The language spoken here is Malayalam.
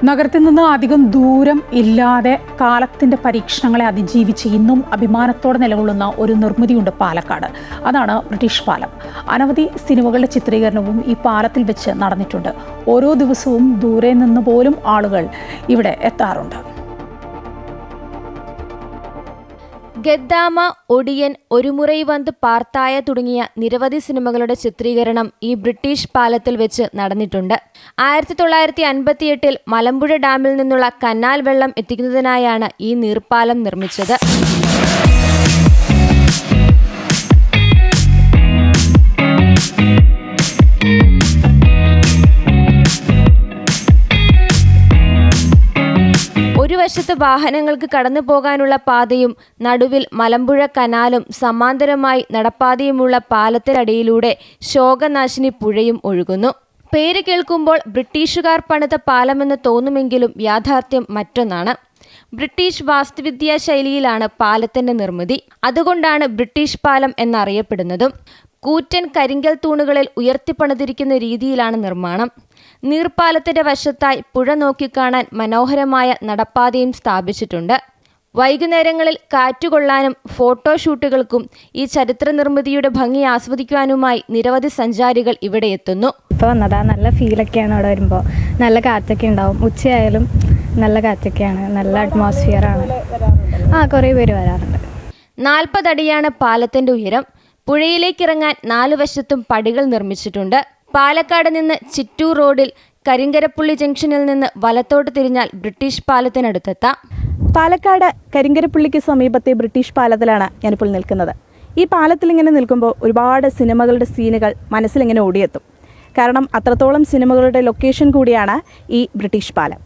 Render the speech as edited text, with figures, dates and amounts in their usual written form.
നഗരത്തിൽ നിന്ന് അധികം ദൂരം ഇല്ലാതെ കാലത്തിൻ്റെ പരീക്ഷണങ്ങളെ അതിജീവിച്ച് ഇന്നും അഭിമാനത്തോടെ നിലകൊള്ളുന്ന ഒരു നിർമ്മിതിയുണ്ട് പാലക്കാട്. അതാണ് ബ്രിട്ടീഷ് പാലം. അനവധി സിനിമകളുടെ ചിത്രീകരണവും ഈ പാലത്തിൽ വെച്ച് നടന്നിട്ടുണ്ട്. ഓരോ ദിവസവും ദൂരെ നിന്ന് പോലും ആളുകൾ ഇവിടെ എത്താറുണ്ട്. ഗദ്ദാമ, ഒടിയൻ, ഒരു മുറൈ വന്ത് പാർത്തായ തുടങ്ങിയ നിരവധി സിനിമകളുടെ ചിത്രീകരണം ഈ ബ്രിട്ടീഷ് പാലത്തിൽ വെച്ച് നടന്നിട്ടുണ്ട്. 1958 മലമ്പുഴ ഡാമിൽ നിന്നുള്ള കനാൽ വെള്ളം എത്തിക്കുന്നതിനായാണ് ഈ നീർപ്പാലം നിർമ്മിച്ചത്. ഒരു വശത്ത് വാഹനങ്ങൾക്ക് കടന്നു പോകാനുള്ള പാതയും നടുവിൽ മലമ്പുഴ കനാലും സമാന്തരമായി നടപ്പാതയുമുള്ള പാലത്തിനടിയിലൂടെ ശോകനാശിനി പുഴയും ഒഴുകുന്നു. പേര് കേൾക്കുമ്പോൾ ബ്രിട്ടീഷുകാർ പണിത പാലമെന്ന് തോന്നുമെങ്കിലും യാഥാർത്ഥ്യം മറ്റൊന്നാണ്. ബ്രിട്ടീഷ് വാസ്തുവിദ്യാ ശൈലിയിലാണ് പാലത്തിന്റെ നിർമ്മിതി. അതുകൊണ്ടാണ് ബ്രിട്ടീഷ് പാലം എന്നറിയപ്പെടുന്നതും. കൂറ്റൻ കരിങ്കൽ തൂണുകളിൽ ഉയർത്തിപ്പണിതിരിക്കുന്ന രീതിയിലാണ് നിർമ്മാണം. നീർപ്പാലത്തിന്റെ വശത്തായി പുഴ നോക്കിക്കാണാൻ മനോഹരമായ നടപ്പാതയും സ്ഥാപിച്ചിട്ടുണ്ട്. വൈകുന്നേരങ്ങളിൽ കാറ്റുകൊള്ളാനും ഫോട്ടോഷൂട്ടുകൾക്കും ഈ ചരിത്ര നിർമ്മിതിയുടെ ഭംഗി ആസ്വദിക്കുവാനുമായി നിരവധി സഞ്ചാരികൾ ഇവിടെ എത്തുന്നു. ഇപ്പോൾ വന്നതാ, നല്ല ഫീലൊക്കെയാണ് അവിടെ വരുമ്പോൾ. നല്ല കാറ്റൊക്കെ ഉണ്ടാവും. ഉച്ചയായാലും നല്ല കാറ്റൊക്കെയാണ്, നല്ല അറ്റ്മോസ്ഫിയറാണ്. കുറേ പേര് വരാറുണ്ട്. 40 അടിയാണ് പാലത്തിന്റെ ഉയരം. പുഴയിലേക്കിറങ്ങാൻ 4 വശത്തും പടികൾ നിർമ്മിച്ചിട്ടുണ്ട്. പാലക്കാട് നിന്ന് ചിറ്റൂർ റോഡിൽ കരിങ്കരപ്പുള്ളി ജംഗ്ഷനിൽ നിന്ന് വലത്തോട്ട് തിരിഞ്ഞാൽ ബ്രിട്ടീഷ് പാലത്തിനടുത്തെത്താം. പാലക്കാട് കരിങ്കരപ്പുള്ളിക്ക് സമീപത്തെ ബ്രിട്ടീഷ് പാലത്തിലാണ് ഞാനിപ്പോൾ നിൽക്കുന്നത്. ഈ പാലത്തിൽ ഇങ്ങനെ നിൽക്കുമ്പോൾ ഒരുപാട് സിനിമകളുടെ സീനുകൾ മനസ്സിലിങ്ങനെ ഓടിയെത്തും. കാരണം അത്രത്തോളം സിനിമകളുടെ ലൊക്കേഷൻ കൂടിയാണ് ഈ ബ്രിട്ടീഷ് പാലം.